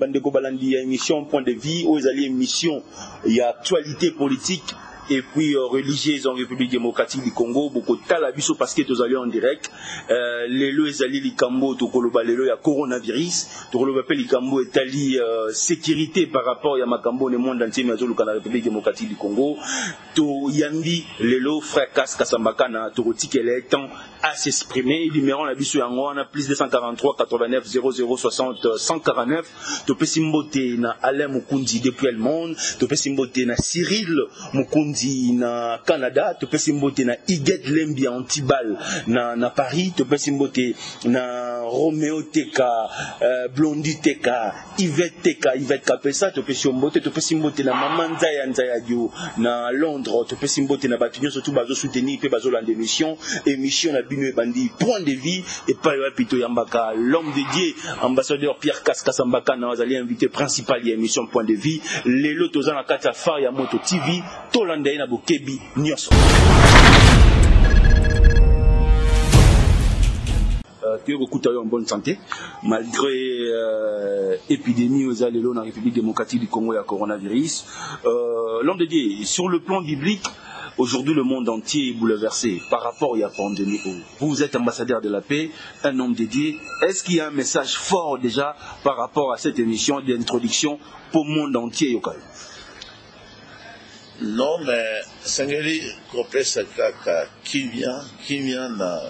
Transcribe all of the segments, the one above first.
bandeko balandi ya émission Point de Vie, où ils allaient émission, il y a actualité politique et puis religieuse en République démocratique du Congo, beaucoup de talabiso parce que tous allés en direct. Les lois ezali likambo to koloba lelo ya coronavirus, to koloba pe likambo etali sécurité par rapport ya makambo le monde entier mais na République démocratique du Congo. To yandi lelo fracas kasambaka na to tikele temps à s'exprimer, numéro la biso yango na plus 243 89 00 60 149. To pesimbote na Alain Mukundi depuis le monde, to pesimbote na Cyril Mukundi na Canada, to pesimbote na Iguet Lembi Antibal na Paris, to pesimbote na Romeo Teka, Blondie Teka, Yvette Teka, Yvette Kapesa, to pesimbote na Mamanza Nzaya Dio na Londres, to pesimbote na Batunyo surtout bazo soutenir pe bazo lande émission na bino bandi Point de Vie et pas pito yambaka l'homme de Dieu ambassadeur Pierre Kaskasambaka na wazali invité principal de émission Point de Vie lelo tozana kata far ya moto TV tolanda na bokebi nyonso en bonne santé malgré épidémie aux allélos dans la République démocratique du Congo et la coronavirus. L'homme de Dieu, sur le plan biblique, aujourd'hui le monde entier est bouleversé par rapport à la pandémie. Vous êtes ambassadeur de la paix, un homme de Dieu. Est-ce qu'il y a un message fort déjà par rapport à cette émission d'introduction pour le monde entier Yokai? Non, mais Sangeli Kopesa Kaka Kimia na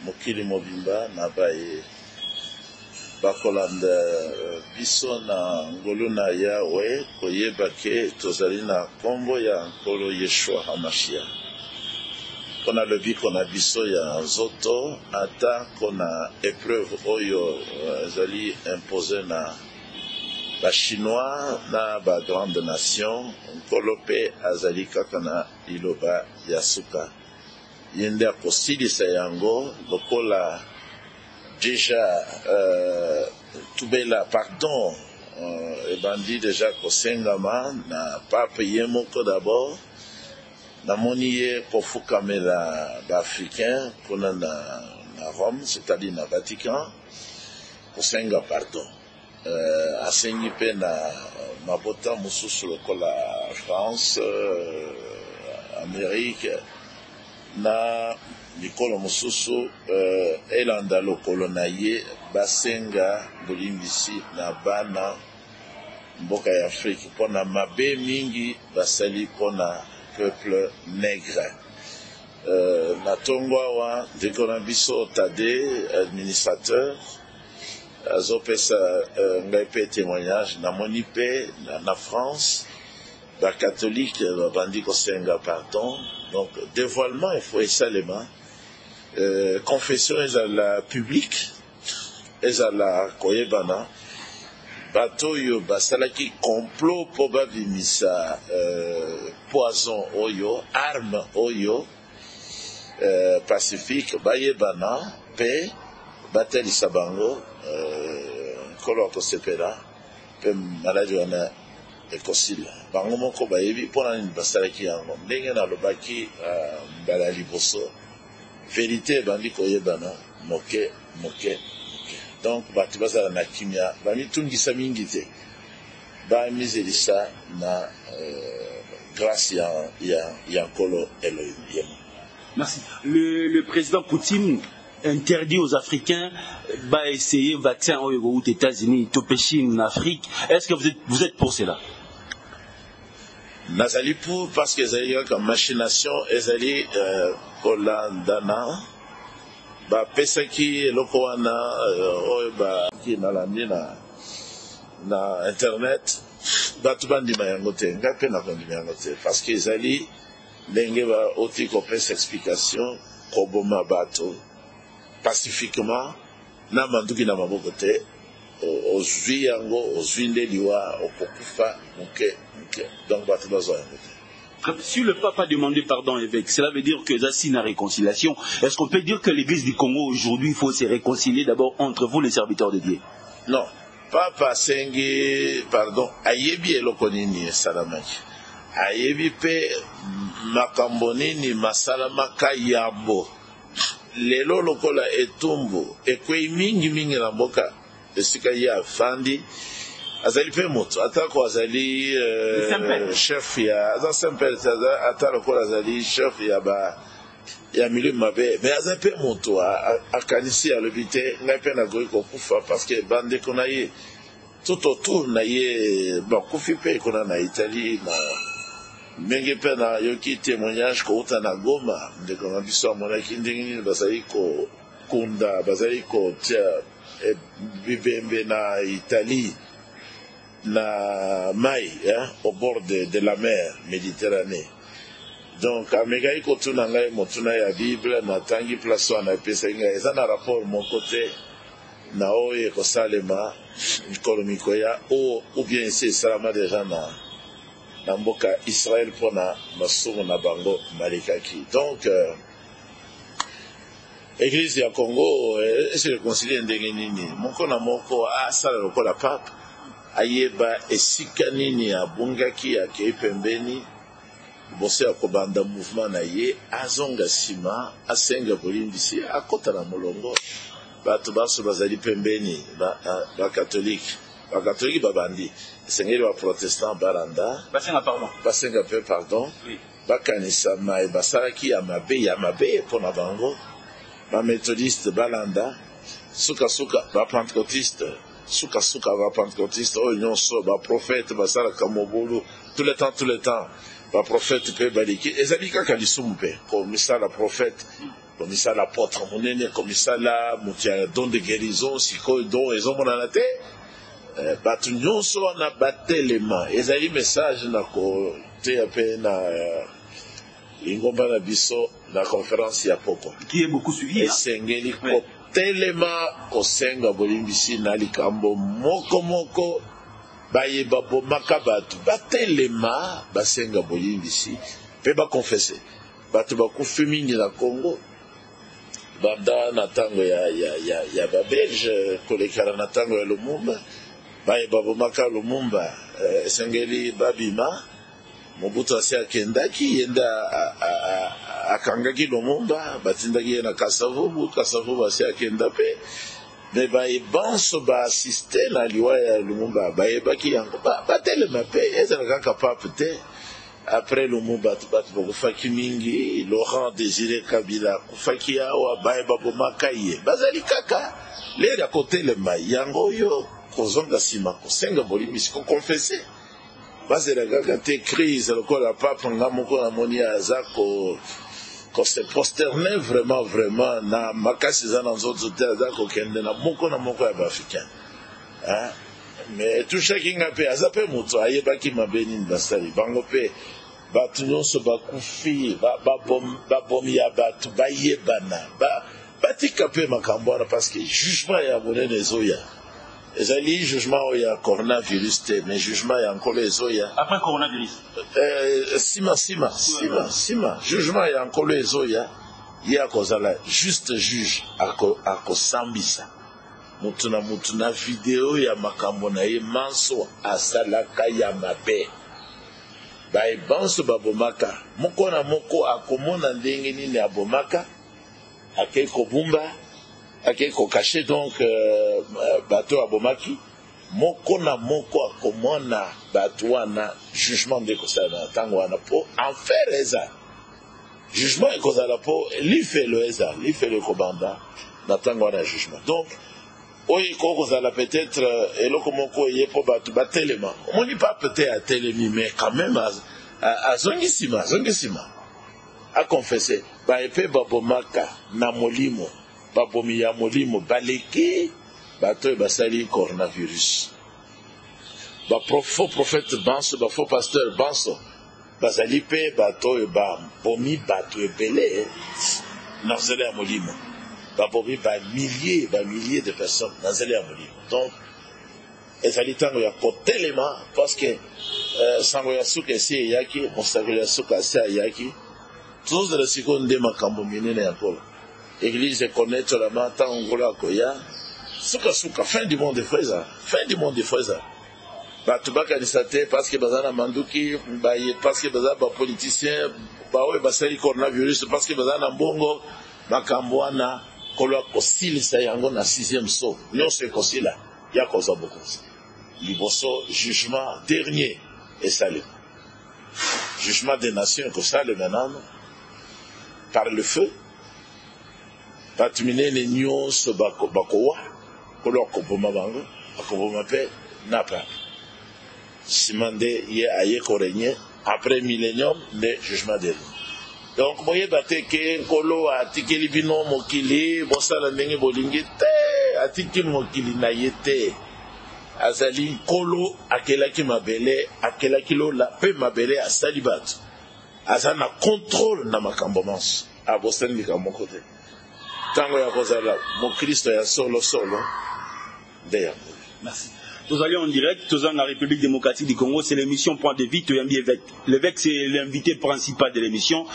Mokili Mobimba na baye bakolanda biso na ngolo na Yahweh koyeba ke tozali na kombo ya nkolo Yeshua Hamashia. Kona lebi kona biso ya nzoto ata kona épreuve oyo zali imposé na ba chinois na ba grande nation nkolo pe azali kaka na iloba ya suka. Yende akosilisa yango lokola déjà tubela pardon ebandi déjà kosengama na pape yemoko d'abord namoni ye kofukamela baafricain kuna na Rome c'est-à-dire na Vatican kosenga pardon asengi pe na mabota mosusu lokola France Amérique na likolo mosusu elanda lokolo na ye basenga bolimbisi na bana mboka ya Afrique pona mabe mingi basali pona peuple nègre na tongwa wa ndeko na biso Tade administrateur azopesa ngai pe témoignage na moni pe na France ba catholique bandi kosenga pardon. Donc, dévoilement, il faut seulement confession est à la publique, est à la koyebana, bateau yo basalaki complot pour babimisa poison oyo, arme oyo, pacifique, bayebana, paix, bateli sabango, kolo kosepela, pe maladie wana ekosila bango moko bayebi pona ni basalaki yango ndenge na lobaki mbala liboso vérité bandi koyebana moke donc batu bazala na kimia bamitungisa mingi te bamizelisa na grâce ya nkolo Elohim. Merci. Le président Poutine interdit aux Africains d'essayer vaccin aux États-Unis, aux Chine, en Afrique. Est-ce que vous êtes pour cela? Nazali pour parce que ezali comme machination ezali kolandana ba pesaki eloko wana oyo ba ki nalandi na internet batu bandima yango te nga pe na bandima yango te parce que ezali ndenge ba oti kopesa explication koboma bato pacifiquement na manduki na maboko te ozwi yango ozwi nde liwa okokufa muke donc bato bazoya yango te. Si le pape a demandé pardon évêque, cela veut dire que ça signe la réconciliation. Est-ce qu'on peut dire que l'église du Congo aujourd'hui il faut se réconcilier d'abord entre vous les serviteurs de Dieu? Non, papa sengi pardon ayebi eloko nini esalamaki ayebi pe makambo nini masalamaka yabo lelo lokola etumbu ekwei mingi na mboka esika ye afandi azali pe moto atako azali chef ya aza simple atako azali chef ya ba ya milieu mabe mais azali pe moto akanisi alobi te ngai pe nagoyi kokufa parce que bande ko na ye tout autour na ye bakufi pe kona na Italie na ndenge mpe na yoki témoignage kouta na Goma ndeko na biso amonaki ndenge nini bazali kokunda bazali kotia bibembe na Italie na mai au bord de la mer Méditerranée. Donc amekai kotuna ngai motuna ya Bible na tangi place wana epesa ngai eza na rapport mon côté na oye kosalema économique ya ou bien c'est salama déjà na mboka Israël pona masumu na bango malikaki. Donc Église ya Congo se réconcilie ndenge nini moko na moko asala lokola pape ayeba esika nini abungaki akei pembeni bose akobanda mouvement na ye azonga sima asenga bolimbisi akota na molongo bato baso bazali pembeni ba catholique babandi esengeli ba protestant baranda basenga pe pardon bakanisa mai basalaki ya mabe mpona bango ba méthodiste balanda suka ba pentecôtiste suka ba pentecôtiste oyo nyonso ba prophète basalaka mobulu tout le temps ba prophète pe baliki ezali kaka lisumu pe komisala prophète komisala apôtre monene komisala mutia don de guérison sikoyo don ezomonana te bato nyonso wana batelema ezali message na koteya pe na ingomba na biso na conférence ya poko qui est beaucoup suivi esengeli kotelema kosenga bolimbisi na likambo moko bayeba bomaka bato batelema basenga bolimbisi mpe bakonfese bato bakufi mingi na Congo banda na ntango ya babelge kolekala na ntango ya Lumumba bayeba bomaka Lumumba esengeli babima Mobutu asi akendaki yenda akangaki Lumumba batindaki ye na Kasavubu asi akenda pe me bayebanso baassiste na liwa ya Lumumba bayebaki yango batelema pe ezalaka kaka pape te après Lumumba bato bakufaki mingi Laurent Désiré Kabila kufaki awa bayeba bomaka ye bazali kaka lere ya kotelema yango oyo kozonga nsima kosenga bolimbisi kokonfese bazela kaka te crise lokola pape nga moko na moni aza se prosterner vraiment na makasi eza na nzoto te aza kokende na moko ya baafricain mais tushaki nga mpe aza mpe moto ayebaki mabe nini basali bango mpe bato nyonso bakufi babomi ya bato bayebana batika mpe makambo wana parce que jugement ya monene ezoya ezali jugement oyo ya coronavirus te mais jugement ya nkolo ezoya après coronavirus sima jugement ya nkolo ezoya ye akozala juste juge akosambisa mutu na video ya makambo na ye manso asalaka ya mabe bayebanso babomaka moko na moko akomona ndenge nini abomaka akei kobumba akei kokache donc bato abomaki moko na moko akomona bato wana jugement nde kosala na ntango wana mpo enfer eza jugement ekozala mpo lifelo ekobanda na ntango wana ya jugement donc oyo ekoki kozala peut-être eloko moko eye mpo bato batelema omoni pape te atelemi mais quand même azongi nsima akonfese baepe babomaka na molimo babomi ya molimo baleki bato oyo basali coronavirus faux prophète banso faux pasteur banso bazali mpe bato oyo babomi bato ebele na nzela ya molimo babomi bamilliers de personnes na nzela ya molimo donc ezali ntango ya kotelema parce que sango ya suka esi eyaki mosakoli ya suka asi ayaki tozozala sikoyo nde makambo minene ya nkolo église ekonetolama ntango nkolo akoya suka fin du monde efreza bato bakanisa te parce que baza na manduki parce que baza bapoliticien baoyo basali coronavirus parce que baza na mbongo makambo wana nkolo akosilisa yango na 6e so nyonso ekosila ya kozwa bokonzi liboso jugement dernier et salut. Jugement des nations que ça le maintenant par le feu. Batumine les nyons se bakowa, kolor kopoma bango, akopoma pe napa. Simande ye aye korenye après millénium le jugement dernier. Donc moye bateke kolo atikeli bino mokili bosala ndenge bolingi te atikeli mokili na yete. Azali kolo akelaki mabele akelaki lola pe mabele asali bato azana contrôle na makambo manso abosani likambo kote tango ya kozala mokristo ya solo nde yango. Merci. Nous allons en direct, tous dans la République démocratique du Congo, c'est l'émission Point de Vie, l'évêque. L'évêque, c'est l'invité principal de l'émission,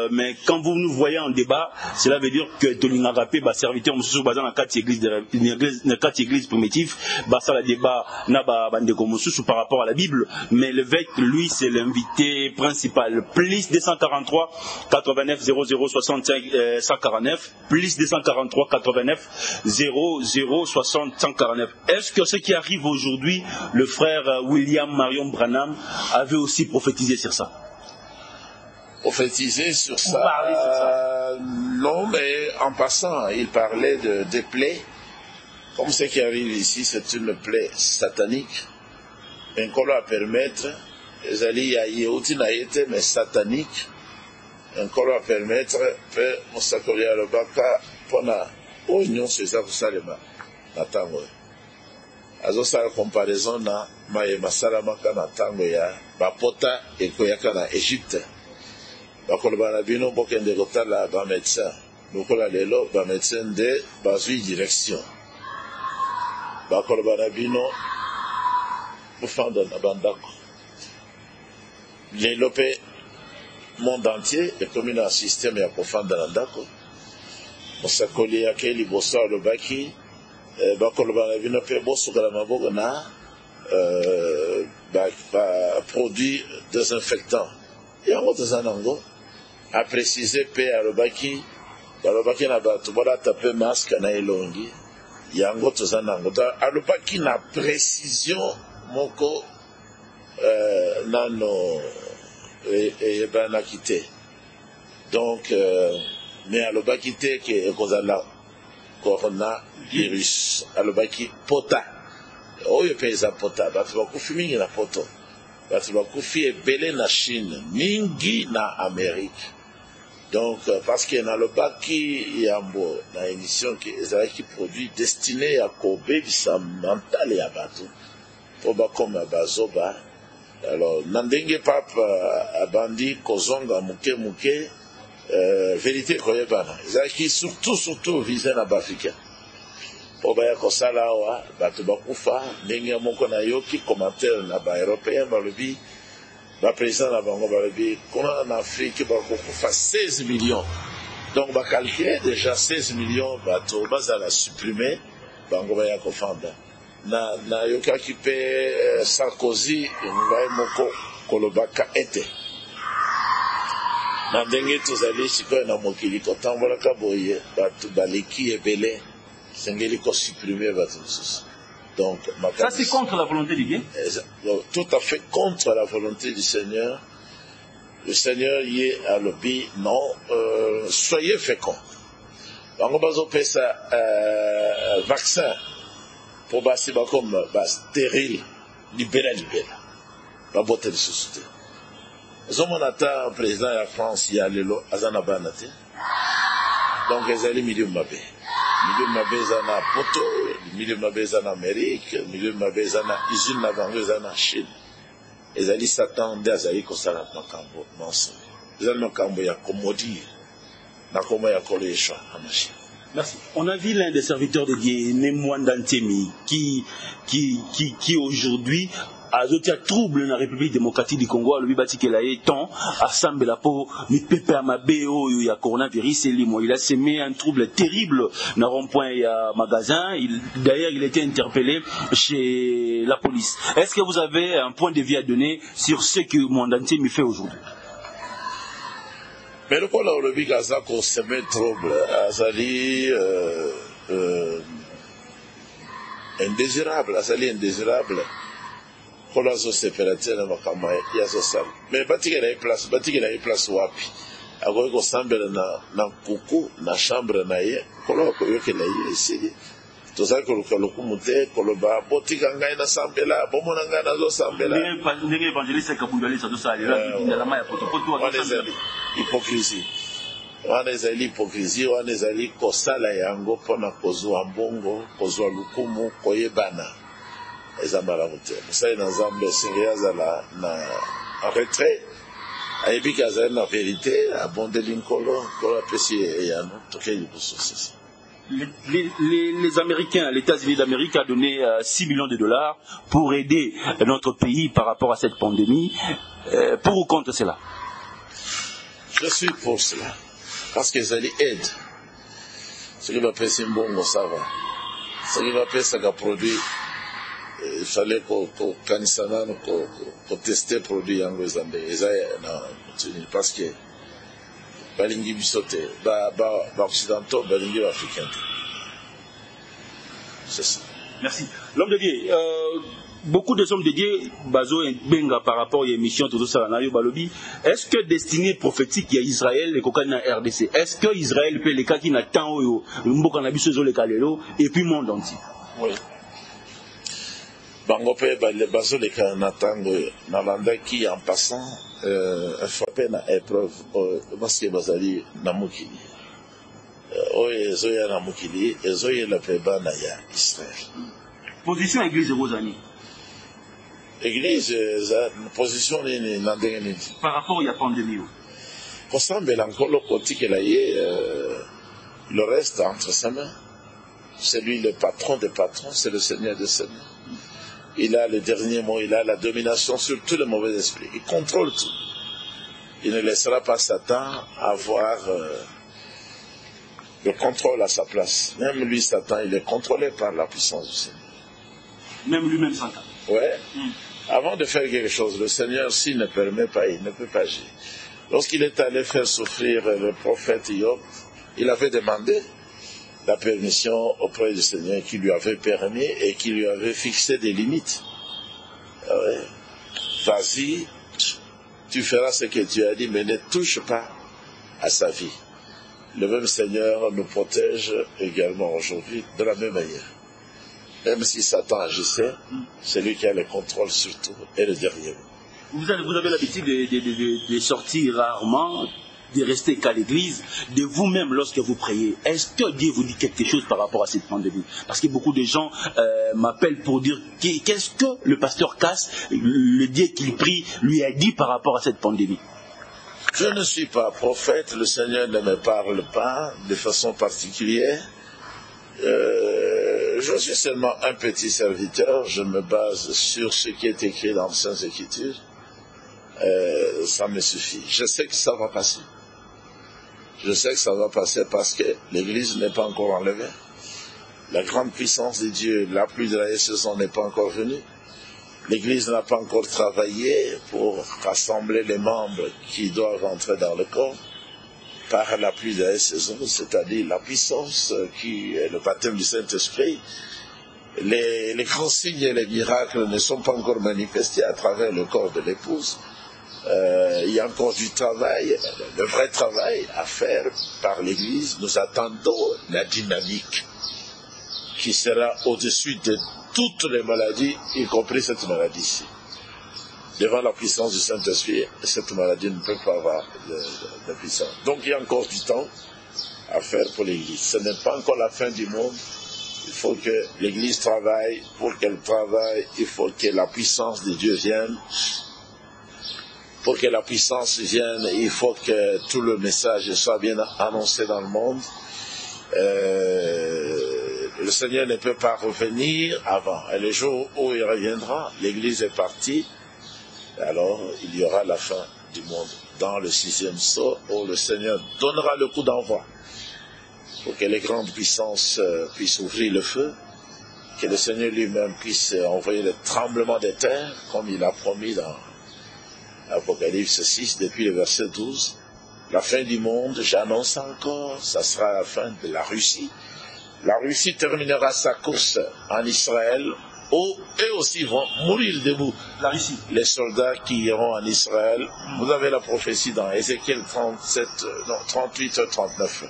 mais quand vous nous voyez en débat, cela veut dire que Tolinga Rapé, serviteur, monsieur, dans la 4 églises primitives, ça le débat, n'a pas par rapport à la Bible, mais l'évêque, lui, c'est l'invité principal. Plus 243 89 00 65 149, plus 243 89 00 60 149. Est-ce que ce qui arrive aujourd'hui, le frère William Marion Branham avait aussi prophétisé sur ça? Prophétisé sur ça, non, mais en passant, il parlait de plaies. Comme ce qui arrive ici, c'est une plaie satanique. Un colo à permettre, les alliés à Yéhoutinaïté, mais satanique. Un colo à permettre, peut Moussakori à l'Obaka, pour la oignon, c'est ça, vous savez, Natango. Azosala comparaison na maye masalamaka na tango ya bapota ekoyaka na Égypte. Bakoloba na bino bokende kotala ba médecin. Lokola lelo ba médecin de bazui direction. Bakoloba na bino bofanda na bandako. Lelo pe monde entier est comme un système ya kofanda na ndako. Mosakoli yake liboso alobaki bakoloba na bino pe bosukala maboko na produit désinfectant yango toza nango a préciser pe alobaki balobaki na bato balata pe masque na elongi yango toza nango alobaki na précision moko nano eyebanaki te donc mais alobaki te ke ekozala coronavirus alobaki pota oyo pe eza pota bato bakufi mingi na poto bato bakufi ebele na Chine mingi na Amérique donc parce que nalobaki yambo na émission ke ezalaki produit destiné à kobebisa mentale ya bato po bakoma bazoba alors na ndenge papa abandi kozonga muke vérité koyebana ezalaki surtout visé na baafrikain po baya kosala awa bato bakufa ndenge moko na yoki commentaire na baeuropéen balobi baprésident na bango balobi kuna na Afrique bakokufa 16 millions donc bacalcule déjà 16 millions bato bazala supprimer bango baya kofanda na yokaki pe Sarkozy ngai moko kolobaka ete na ndenge tozali sikoyo na mokili kotambolaka boye bato baleki ebele sengeli kosupprimer bato mosusu donc ça c'est contre la volonté de Dieu, tout à fait contre la volonté du Seigneur. Le Seigneur y est à l'obéi non soyez féconds bango bazopesa vaccin po basi bakom stérile libela babote lisusu te zomona ta président ya France ya lelo azana bana te donc ezali milieu mabe eza na poto milieu mabe eza na Amérique milieu mabe eza na usine na bango eza na Chine ezali Satan nde azali kosala makambo manso ezali makambo ya komodi na komo ya kolesha na machine. Merci. On a vu l'un des serviteurs de Dieu, Nemwanda Ntemi, qui aujourd'hui a trouble dans la République démocratique du Congo, le bibati qu'elle a étant assemblé la peau, mi pepe à ma béo, il y a coronavirus, il a semé un trouble terrible dans rond-point et à magasin. D'ailleurs, il a été interpellé chez la police. Est-ce que vous avez un point de vue à donner sur ce que Mwanda Ntemi fait aujourd'hui? Mais le point où le Gaza qu'on se met trouble, Azali, indésirable, azali indésirable. Kolo azo separateur na makama ya sosal. Mais batiki na place wapi. Akoki kosambela na kuku na chambre na ye. Kolo akoyokela ye esili. Tozali koluka lokumu te koloba botika ngai na sambela bomona ngai nazosambela. Ndenge évangéliste Kabundali sazosalela ndalama ya potopoto azosambela. Hypocrisie. Wana ezali hypocrisie, wana ezali kosala yango mpona kozwa mbongo, kozwa lukumu, koyebana. Eza malamu te. Mosali na Nzambe esengi azala na retrait, ayebiki azali na vérité, abondeli nkolo, nkolo apesi eyano, tokei liboso sisi. Les Américains, les États-Unis d'Amérique a donné 6 millions de dollars pour aider notre pays par rapport à cette pandémie. Pour ou contre cela? Je suis pour cela. Parce que ça aide. Ce qui va passer un bon, ça va. Ce qui va passer un produit, il fallait qu'on teste le produit en Zambie. Parce que balingi bisote, occidentaux, balingi africains. C'est ça. Merci. L'homme de Dieu, beaucoup de hommes de Dieu, Bazo et Benga par rapport à l'émission Todo Salanayo Balobi, est-ce que destinée prophétique il y a Israël et Kokana RDC, est-ce que Israël peut les cas qui n'attend et puis le monde entier? Oui. Bango pe Bazo les cas n'attendent Nalanda qui en passant frappé na épreuve parce que Bazali Namukili. Oye Zoya Namukili, et Zoya la Peba Naya Israël. Position Église de Rosani. Église, position par rapport à la pandémie. Le reste entre ses mains. C'est lui le patron des patrons, c'est le Seigneur des seigneurs. Il a le dernier mot, il a la domination sur tous les mauvais esprits. Il contrôle tout. Il ne laissera pas Satan avoir le contrôle à sa place. Même lui, Satan, il est contrôlé par la puissance du Seigneur. Même lui-même, Satan. Ouais. Avant de faire quelque chose, le Seigneur, s'il ne permet pas, il ne peut pas agir. Lorsqu'il est allé faire souffrir le prophète Job, il avait demandé la permission auprès du Seigneur qui lui avait permis et qui lui avait fixé des limites. Ouais. Vas-y, tu feras ce que tu as dit, mais ne touche pas à sa vie. Le même Seigneur nous protège également aujourd'hui de la même manière. Même si Satan agissait, c'est lui qui a le contrôle surtout et le dernier mot. Vous avez l'habitude de sortir rarement, de rester qu'à l'église, de vous-même lorsque vous priez. Est-ce que Dieu vous dit quelque chose par rapport à cette pandémie? Parce que beaucoup de gens m'appellent pour dire qu'est-ce que le pasteur Cass, le Dieu qu'il prie, lui a dit par rapport à cette pandémie. Je ne suis pas prophète, le Seigneur ne me parle pas de façon particulière. Je suis seulement un petit serviteur, je me base sur ce qui est écrit dans les Saintes Écritures. Ça me suffit. Je sais que ça va passer. Je sais que ça va passer parce que l'Église n'est pas encore enlevée. La grande puissance de Dieu, la pluie de la saison n'est pas encore venue. L'Église n'a pas encore travaillé pour rassembler les membres qui doivent entrer dans le corps par la pluie de la saison, c'est-à-dire la puissance qui est le baptême du Saint-Esprit. Les grands signes et les miracles ne sont pas encore manifestés à travers le corps de l'épouse. Il y a encore du travail, le vrai travail à faire par l'Église. Nous attendons la dynamique qui sera au-dessus de toutes les maladies, y compris cette maladie-ci. Devant la puissance du Saint-Esprit, cette maladie ne peut pas avoir de puissance. Donc il y a encore du temps à faire pour l'Église. Ce n'est pas encore la fin du monde. Il faut que l'Église travaille. Pour qu'elle travaille, il faut que la puissance de Dieu vienne. Pour que la puissance vienne, il faut que tout le message soit bien annoncé dans le monde. Le Seigneur ne peut pas revenir avant. Et le jour où il reviendra, l'Église est partie. Alors, il y aura la fin du monde dans le 6e sceau où le Seigneur donnera le coup d'envoi pour que les grandes puissances puissent ouvrir le feu, que le Seigneur lui-même puisse envoyer le tremblement des terres comme il a promis dans Apocalypse 6 depuis le verset 12. La fin du monde, j'annonce encore, ça sera la fin de la Russie, La Russie terminera sa course en Israël, où eux aussi vont mourir debout. La Russie. Les soldats qui iront en Israël, vous avez la prophétie dans Ézéchiel 38, 39.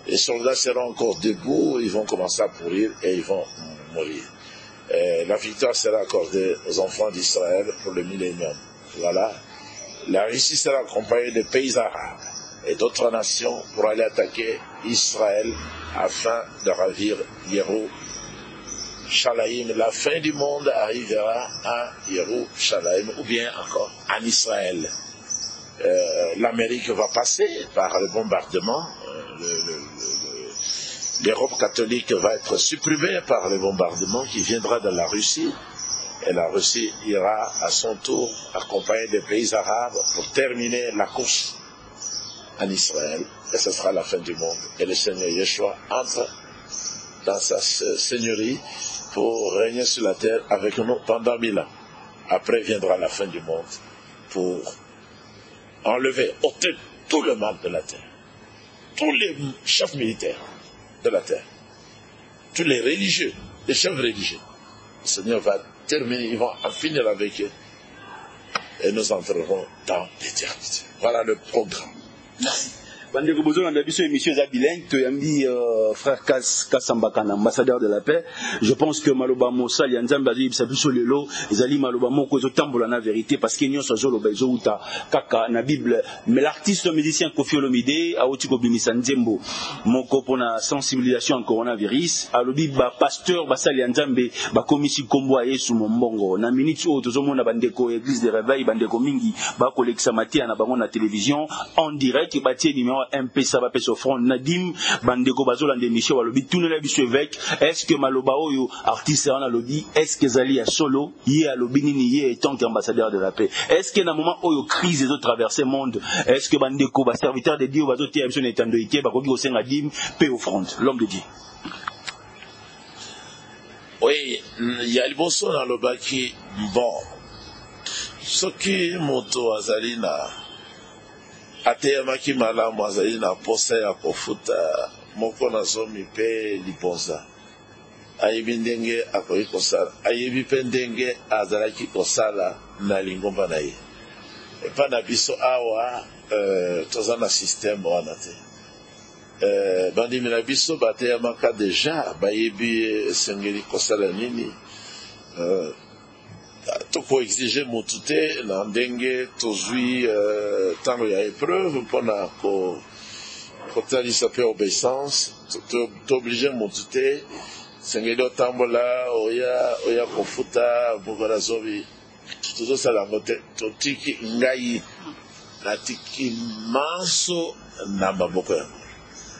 Les soldats seront encore debout, ils vont commencer à pourrir et ils vont mourir. La victoire sera accordée aux enfants d'Israël pour le millénium. Voilà. La Russie sera accompagnée des pays arabes et d'autres nations pour aller attaquer Israël afin de ravir Yerushalayim. La fin du monde arrivera à Yerushalayim ou bien encore en Israël. L'Amérique va passer par le bombardement. L'Europe catholique va être supprimée par le bombardement qui viendra de la Russie. Et la Russie ira à son tour accompagner des pays arabes pour terminer la course en Israël. Et ce sera la fin du monde. Et le Seigneur Yeshua entre dans sa seigneurie pour régner sur la terre avec nous pendant 1000 ans. Après viendra la fin du monde pour enlever, ôter tout le mal de la terre. Tous les chefs militaires de la terre. Tous les religieux, les chefs religieux. Le Seigneur va terminer, ils vont en finir avec eux. Et nous entrerons dans l'éternité. Voilà le programme. Merci. Bandeko bozo na biso émission za bilingue to yambi frère Kasambaka ambassadeur de la paix. Je pense que maloba mosa ya nzambe azi bisa biso lelo ezali maloba moko zo tambola na vérité parce que nyonso zo loba zo uta kaka na Bible. Mais l'artiste musicien Koffi Olomide a oti ko bimisa nzembo moko pona sensibilisation en coronavirus alobi ba pasteur basali ya nzambe ba komisi kombo ya Yesu mombongo na minute o tozo mona bandeko église de réveil bandeko mingi ba kolekisa matia na bango na télévision en direct ba tie numéro MP ça va passer au front Nadim bandeko bazola d'émission balobi tunela biso évêque est-ce que maloba oyo artiste on a lobby est-ce que zali ya solo yé alobi nini yé étant qu'ambassadeur de la paix est-ce que na moment oyo crise ont traversé monde est-ce que bandeko ba serviteur de Dieu bazotia biso na etando ike bakoki kosenga dim paix au front l'homme de Dieu. Oui, il y a le bosso dans le baki bon ce qui moto azalina ateyamaki malamu azali na posa ya kofuta moko na zomi pe liponza ayebi ndenge akoki kosala ayebi mpe ndenge azalaki kosala na lingomba na ye epa na biso awa toza na systeme wana te bandimi na biso bateyamaka deja bayebi esengeli kosala nini toko exige mutu te na ndenge tozwi ntango ya épreuve mpona kotalisa mpe obéissance tooblige mutu te sengeli otambola oya kofuta bokola zobi tozosala yango te totiki ngai natiki manso na maboko yango.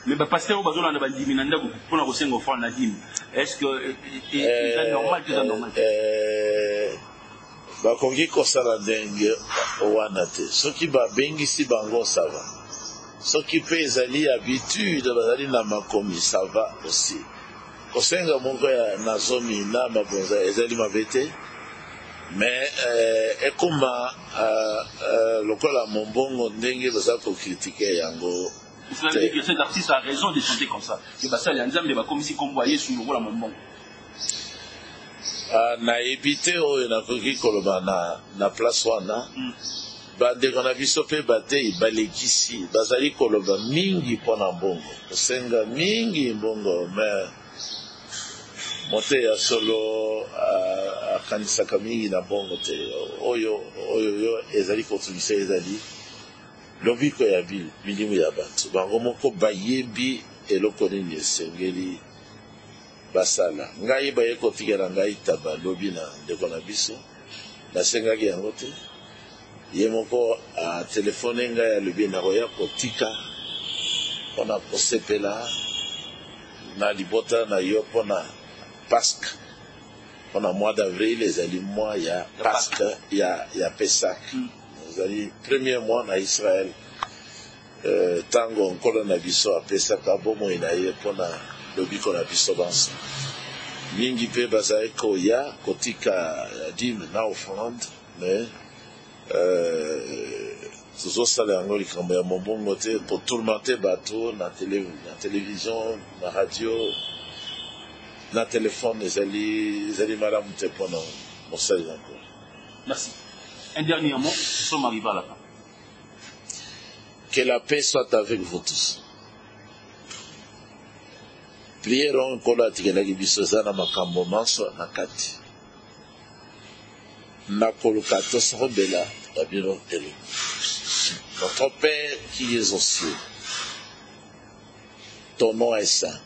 Mais le pasteur au bazolanda bandimi na ndako pona kosenga offrande na dîme est-ce que c'est normal que c'est normal bakongi kosala ndenge wana te soki babengisi bango sava soki mpe ezali habitude bazali na makomi sava aussi kosenga moko ya na zomi na mabonza ezali mabe te mais ekoma lokola mombongo ndenge baza kokritike yango. Ça veut dire que cet artiste a raison de chanter comme ça. C'est parce que l'ensemble va comme si comme voyez sur le rôle à mon bon. Na ebite oyo nakoki koloba na place wana bandeko na biso mpe batei balekisi bazali koloba mingi mpona mbongo kosenga mingi mbongo mais mote ya solo akanisaka mingi na mbongo te oyo ezali kotungisa ezali lobiko ya milimu ya bato bango moko bayebi eloko nini esengeli basala ngai baye kotikela ngai taba lobi na ndeko na biso nasengaki yango te ye moko telefone ngai alobi nakoya kotika mpona kosepela na libota na yo mpona Pâques mpona mois d'avril ezali mois ya Pâques ya Pessah ezali premier mois na Israël tango nkolo na biso apesaka bomoi na ye mpona lobiko na biso banso mingi mpe bazali koya kotika dîme na offrande mais tozosala yango likambo ya mombongo te kotourmente bato na télévision na radio na téléphone ezali malamu te mpona mosali encore. Merci. Un dernier mot, nous sommes arrivés à la fin. Que la paix soit avec vous tous. Prière nkolo atikelaki biso eza na makambo manso na kati. Nakoluka tosombela na bino elo. Notre Père qui es aux cieux, ton nom est saint.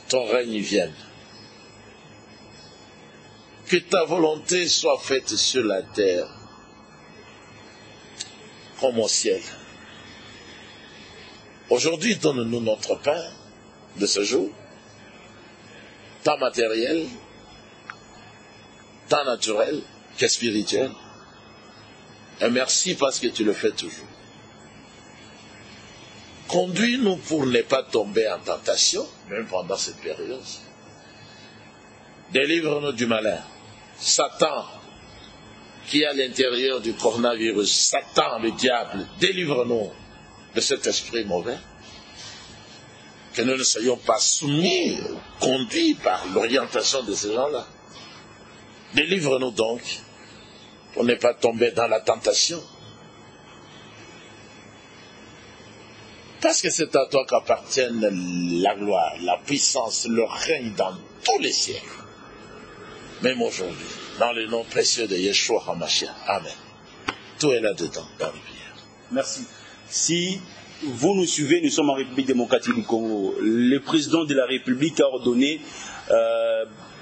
Ton règne vienne. Que ta volonté soit faite sur la terre comme au ciel. Aujourd'hui, donne-nous notre pain de ce jour, tant matériel, tant naturel que spirituel. Et merci parce que tu le fais toujours. Conduis-nous pour ne pas tomber en tentation, même pendant cette période. Délivre-nous du malin. Satan, qui est à l'intérieur du coronavirus, Satan, le diable, délivre-nous de cet esprit mauvais. Que nous ne soyons pas soumis, conduits par l'orientation de ces gens-là. Délivre-nous donc pour ne pas tomber dans la tentation. Parce que c'est à toi qu'appartiennent la gloire, la puissance, le règne dans tous les siècles. Même aujourd'hui, dans le nom précieux de Yeshua HaMashiach. Amen. Tout est là-dedans, dans les prières. Merci. Si vous nous suivez, nous sommes en République démocratique du Congo. Le président de la République a ordonné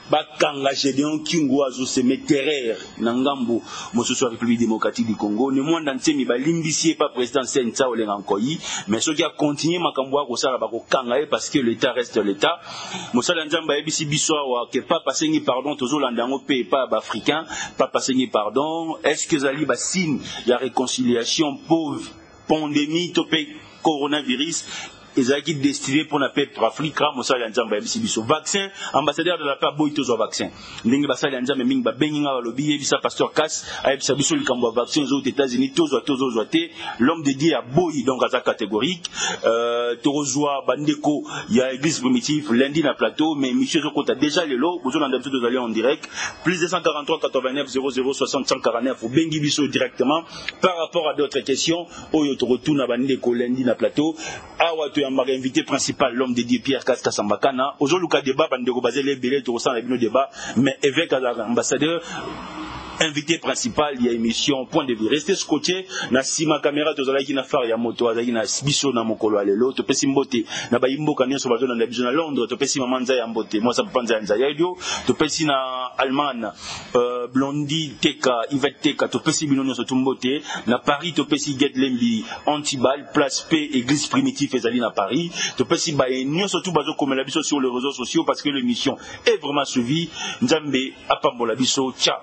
Bakanga Gédéon Kingoazo se metterer Nangambo, Mososo République démocratique du Congo. Ne moins d'anté mi balimbisie pas président Senza Olengankoyi, mais ce qui a continué Makamboa Kosala Bako Kangae parce que l'État reste l'État. Mosala Nzamba Ebisi Bissoa que pas passer ni pardon, Tozo Landango P pas africain, pas passer ni pardon. Est-ce que Zali Bassine, la réconciliation pauvre, pandémie, topé coronavirus, ezaki destiné pour la paix pour Afrique, Mosala Nzamba Ebisi Bisso. Vaccin, ambassadeur de la paix, boy tozo vaccin. Ndenge basala Nzamba Ming ba benginga balobi ebisa pasteur Kass, ebisa biso likambo vaccin aux États-Unis, tozo zoate, l'homme de Dieu a boy donc à sa catégorique. Torozwa bandeko, il y a église primitive lundi na plateau, mais monsieur Zokota déjà les lots, vous en d'habitude vous allez en direct. Plus de 143 89 00 60 149 ou bengi biso directement par rapport à d'autres questions. Oyo torotuna bandeko lundi na plateau. Awa invité principal, l'homme de Dieu Pierre Kass Sambakana. Aujourd'hui, le débat, bandeko basé les billets, tu ressens le débat, mais avec l'ambassadeur. Invité principal, il y a émission point de vue. Restez scotché, na sima caméra tozalaki na far ya moto azaki na biso na mokolo alelo, to pesi mbote na bayimbo kanyo so bazo na biso na Londres, to pesi mamanza ya mbote, moi ça panza nza ya idio, to pesi na Allemagne, Blondie Teka, Yvette Teka, to pesi binono so tumbote, na Paris to pesi Get Lembi, Antibal, Place P, église primitive ezali na Paris, to pesi ba nyo surtout bazo komela biso sur les réseaux sociaux parce que l'émission est vraiment suivie. Nzambe apambola biso, ciao.